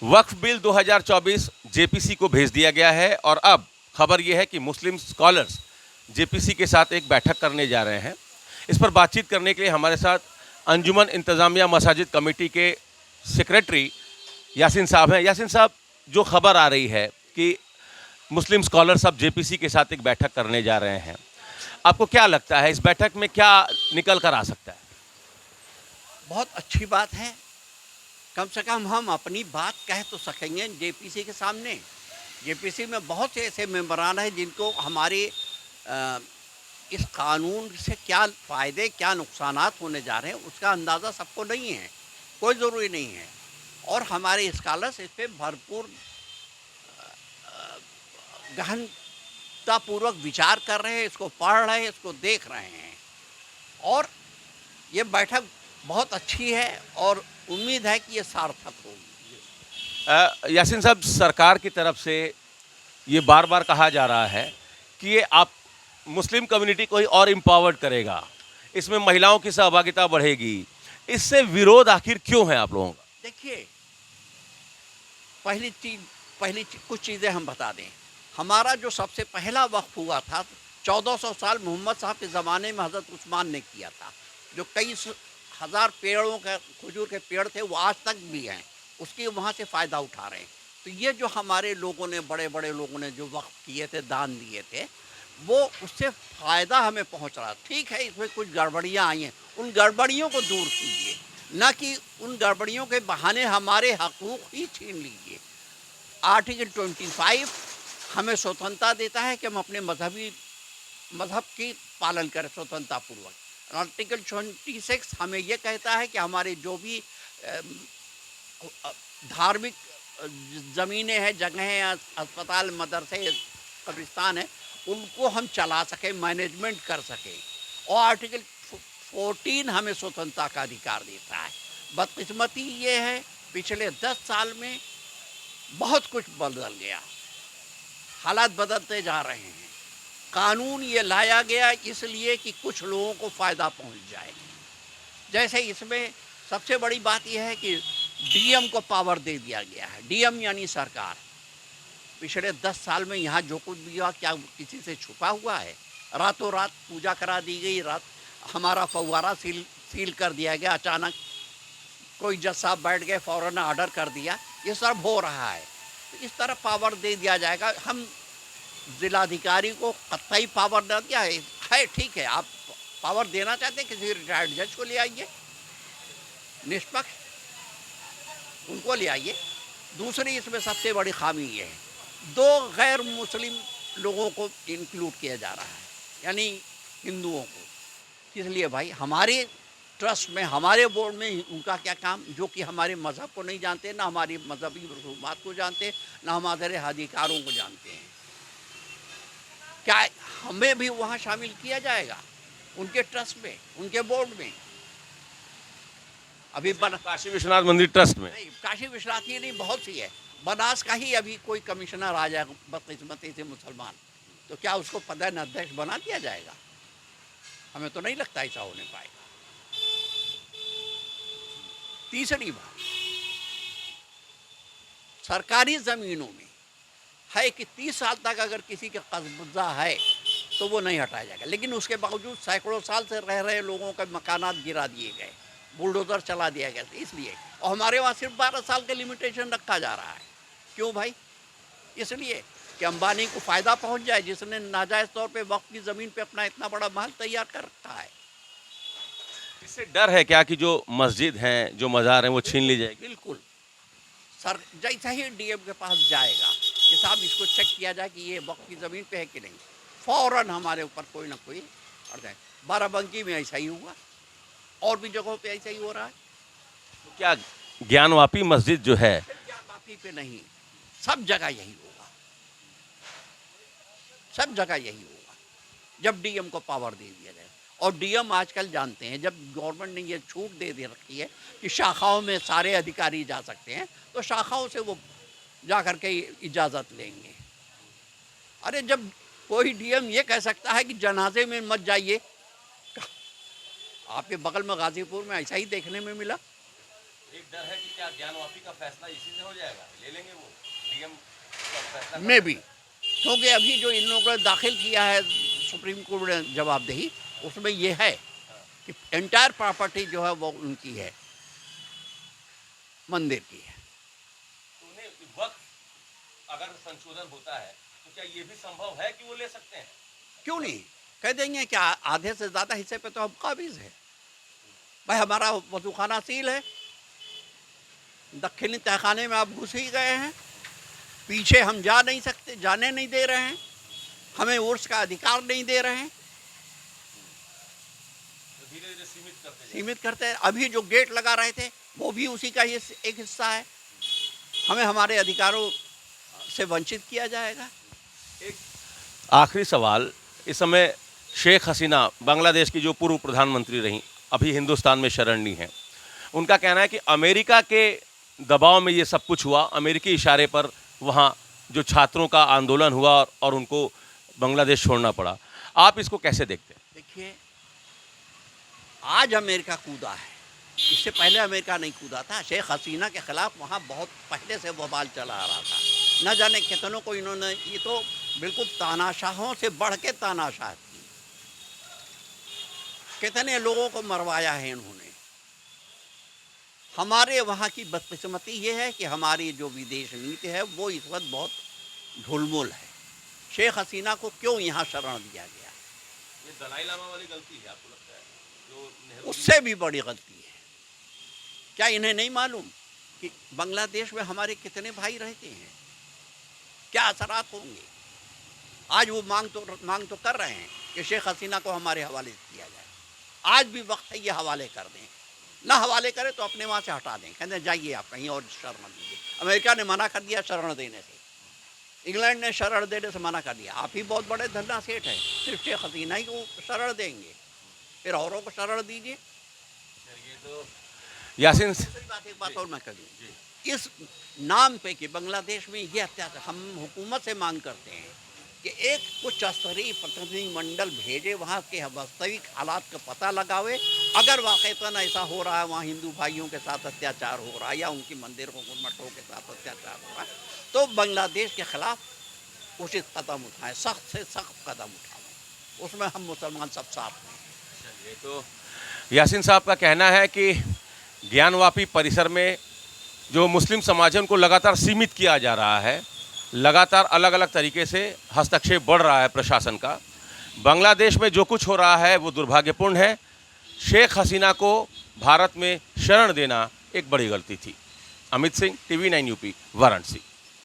वक्फ bill 2024 JPC को भेज दिया गया है और अब खबर यह है कि मुस्लिम स्कॉलर्स जेपीसी के साथ एक बैठक करने जा रहे हैं। इस पर बातचीत करने के लिए हमारे साथ अंजुमन इंतज़ामिया मसाजिद कमेटी के सेक्रेटरी यासिन साहब हैं। यासिन साहब, जो खबर आ रही है कि मुस्लिम स्कॉलर्स अब जेपीसी के साथ एक बैठक करने जा रहे हैं, आपको क्या लगता है इस बैठक में क्या निकल कर आ सकता है? बहुत अच्छी बात है। कम से कम हम अपनी बात कह तो सकेंगे जेपीसी के सामने। जेपीसी में बहुत से ऐसे मेंबरान हैं जिनको हमारे इस कानून से क्या फ़ायदे क्या नुकसानात होने जा रहे हैं उसका अंदाज़ा सबको नहीं है, कोई ज़रूरी नहीं है। और हमारे स्कॉलर्स इस पर भरपूर गहनतापूर्वक विचार कर रहे हैं, इसको पढ़ रहे हैं, इसको देख रहे हैं। और ये बैठक बहुत अच्छी है और उम्मीद है कि ये सार्थक होगी। यासिन साहब, सरकार की तरफ से ये बार बार कहा जा रहा है कि ये आप मुस्लिम कम्युनिटी को ही और एम्पावर्ड करेगा, इसमें महिलाओं की सहभागिता बढ़ेगी। इससे विरोध आखिर क्यों है आप लोगों का? देखिए, पहली कुछ चीज़ें हम बता दें। हमारा जो सबसे पहला वक्फ हुआ था 1400 साल मोहम्मद साहब के ज़माने में हज़रत उस्मान ने किया था। जो कई हज़ार पेड़ों के खजूर के पेड़ थे वो आज तक भी हैं, उसकी वहाँ से फ़ायदा उठा रहे हैं। तो ये जो हमारे लोगों ने बड़े बड़े लोगों ने जो वक्फ किए थे, दान दिए थे, वो उससे फ़ायदा हमें पहुँच रहा। ठीक है, इसमें कुछ गड़बड़ियाँ आई हैं, उन गड़बड़ियों को दूर कीजिए, न कि उन गड़बड़ियों के बहाने हमारे हकूक़ ही छीन लीजिए। आर्टिकल 25 हमें स्वतंत्रता देता है कि हम अपने मज़हब की पालन करें स्वतंत्रतापूर्वक। आर्टिकल 26 हमें यह कहता है कि हमारे जो भी धार्मिक ज़मीनें हैं, जगहें हैं, अस्पताल, मदरसे, कब्रिस्तान हैं, उनको हम चला सकें, मैनेजमेंट कर सकें। और आर्टिकल 14 हमें स्वतंत्रता का अधिकार देता है। बदकिस्मती ये है, पिछले 10 साल में बहुत कुछ बदल गया, हालात बदलते जा रहे हैं। कानून ये लाया गया इसलिए कि कुछ लोगों को फ़ायदा पहुंच जाए। जैसे इसमें सबसे बड़ी बात यह है कि डीएम को पावर दे दिया गया है। डीएम यानी सरकार। पिछले 10 साल में यहाँ जो कुछ भी हुआ क्या किसी से छुपा हुआ है? रातों रात पूजा करा दी गई, रात हमारा फव्वारा सील कर दिया गया, अचानक कोई जज साहब बैठ गए, फ़ौरन ऑर्डर कर दिया। ये सब हो रहा है। तो इस तरह पावर दे दिया जाएगा। हम जिलाधिकारी को कतई पावर दे दिया है। ठीक है, आप पावर देना चाहते हैं, किसी रिटायर्ड जज को ले आइए, निष्पक्ष, उनको ले आइए। दूसरी इसमें सबसे बड़ी खामी ये है, 2 गैर मुस्लिम लोगों को इंक्लूड किया जा रहा है, यानी हिंदुओं को। इसलिए भाई हमारे ट्रस्ट में, हमारे बोर्ड में उनका क्या काम, जो कि हमारे मज़हब को नहीं जानते, ना हमारी मजहबी रसूमात को जानते, ना हमारे अधिकारों को जानते हैं। क्या हमें भी वहाँ शामिल किया जाएगा उनके ट्रस्ट में, उनके बोर्ड में? अभी काशी विश्वनाथ मंदिर ट्रस्ट में नहीं, काशी विश्वनाथ ही नहीं, बहुत सी है। बनास का ही अभी कोई कमिश्नर आ जाएगा बदकिस्मती से मुसलमान, तो क्या उसको प्रधान अध्यक्ष बना दिया जाएगा? हमें तो नहीं लगता ऐसा होने पाएगा। तीसरी बात, सरकारी ज़मीनों में है कि 30 साल तक अगर किसी का कब्जा है तो वो नहीं हटाया जाएगा, लेकिन उसके बावजूद सैकड़ों साल से रह रहे लोगों के मकानात गिरा दिए गए, बुलडोज़र चला दिया गया। इसलिए, और हमारे वहाँ सिर्फ 12 साल का लिमिटेशन रखा जा रहा है। क्यों भाई? इसलिए कि अंबानी को फ़ायदा पहुँच जाए, जिसने नाजायज़ तौर पे वक्फ की ज़मीन पे अपना इतना बड़ा महल तैयार कर रखा है। इससे डर है क्या कि जो मस्जिद हैं, जो मज़ार हैं, वो छीन ली जाएगी? बिल्कुल। सर जैसा ही डीएम के पास जाएगा कि साहब इसको चेक किया जाए कि ये वक्फ की ज़मीन पे है कि नहीं, फ़ौरन हमारे ऊपर कोई ना कोई अड़ जाए। बाराबंकी में ऐसा ही हुआ, और भी जगहों पे ऐसा ही हो रहा है। तो क्या ज्ञानवापी मस्जिद जो है, ज्ञानवापी पे नहीं, सब जगह यही होगा, सब जगह यही होगा जब डीएम को पावर दे दिया जाए। और डीएम आजकल जानते हैं, जब गवर्नमेंट ने ये छूट दे रखी है कि शाखाओं में सारे अधिकारी जा सकते हैं, तो शाखाओं से वो जा कर के इजाज़त लेंगे। अरे जब कोई डीएम ये कह सकता है कि जनाजे में मत जाइए, आपके बगल में गाज़ीपुर में ऐसा ही देखने में मिला। एक डर है कि क्या ज्ञानवापी का फैसला इसी से हो जाएगा, ले लेंगे वो डीएम का फैसला में भी, क्योंकि अभी जो इन लोगों ने दाखिल किया है सुप्रीम कोर्ट ने जवाबदेही, उसमें ये है कि एंटायर प्रॉपर्टी जो है वो उनकी है, मंदिर की है। तो उन्हें वक्त अगर संशोधन होता है तो क्या ये भी संभव है कि वो ले सकते हैं? क्यों नहीं, कह देंगे कि आधे से ज़्यादा हिस्से पे तो हम काबिज है भाई, हमारा वजूखाना सील है, दक्षिणी तहखाने में आप घुस ही गए हैं, पीछे हम जा नहीं सकते, जाने नहीं दे रहे हैं, हमें उर्स का अधिकार नहीं दे रहे हैं, तो धीरे धीरे सीमित करते हैं। अभी जो गेट लगा रहे थे वो भी उसी का ही एक हिस्सा है, हमें हमारे अधिकारों से वंचित किया जाएगा। एक आखिरी सवाल, इस समय शेख हसीना बांग्लादेश की जो पूर्व प्रधानमंत्री रहीं, अभी हिंदुस्तान में शरणी हैं, उनका कहना है कि अमेरिका के दबाव में ये सब कुछ हुआ, अमेरिकी इशारे पर वहाँ जो छात्रों का आंदोलन हुआ और उनको बांग्लादेश छोड़ना पड़ा। आप इसको कैसे देखते हैं? देखिए, आज अमेरिका कूदा है, इससे पहले अमेरिका नहीं कूदा था। शेख हसीना के खिलाफ वहाँ बहुत पहले से बवाल चला आ रहा था, न जाने कितनों को इन्होंने, ये तो बिल्कुल तानाशाहों से बढ़ के तानाशाह थी, कितने लोगों को मरवाया है इन्होंने। हमारे वहाँ की बदकिस्मती ये है कि हमारी जो विदेश नीति है वो इस वक्त बहुत ढुलमुल है। शेख हसीना को क्यों यहाँ शरण दिया गया? ये दलाई लामा वाली गलती है, आपको लगता है? जो नेहरू उससे भी बड़ी गलती है। क्या इन्हें नहीं मालूम कि बांग्लादेश में हमारे कितने भाई रहते हैं, क्या असरात होंगे? आज वो मांग तो कर रहे हैं कि शेख हसीना को हमारे हवाले किया जाए। आज भी वक्त है ये हवाले कर दें, ना हवाले करें तो अपने वहाँ से हटा दें, कहते जाइए आप कहीं और शरण दीजिए। अमेरिका ने मना कर दिया शरण देने से, इंग्लैंड ने शरण देने से मना कर दिया। आप ही बहुत बड़े धन्ना सेठ हैं, सिर्फ शेख हसीना ही को शरण देंगे, फिर औरों को शरण दीजिए। ये तो यासीन एक बात और मैं कर दूँ, इस नाम पे कि बांग्लादेश में ये अत्याचार, हम हुकूमत से मांग करते हैं कि एक उच्च स्तरीय प्रतिनिधिमंडल भेजे, वहाँ के वास्तविक हालात का पता लगावे। अगर वाक़ईतन ऐसा हो रहा है, वहाँ हिंदू भाइयों के साथ अत्याचार हो रहा है या उनकी मंदिरों को मठों के साथ अत्याचार हो रहा है, तो बांग्लादेश के खिलाफ उचित कदम उठाएं, सख्त से सख्त कदम उठाएं, उसमें हम मुसलमान सब साथ हैं। ये तो यासीन साहब का कहना है कि ज्ञानवापी परिसर में जो मुस्लिम समाज है उनको लगातार सीमित किया जा रहा है, लगातार अलग अलग तरीके से हस्तक्षेप बढ़ रहा है प्रशासन का। बांग्लादेश में जो कुछ हो रहा है वो दुर्भाग्यपूर्ण है। शेख हसीना को भारत में शरण देना एक बड़ी गलती थी। Amit Singh, TV9 UP, Varanasi.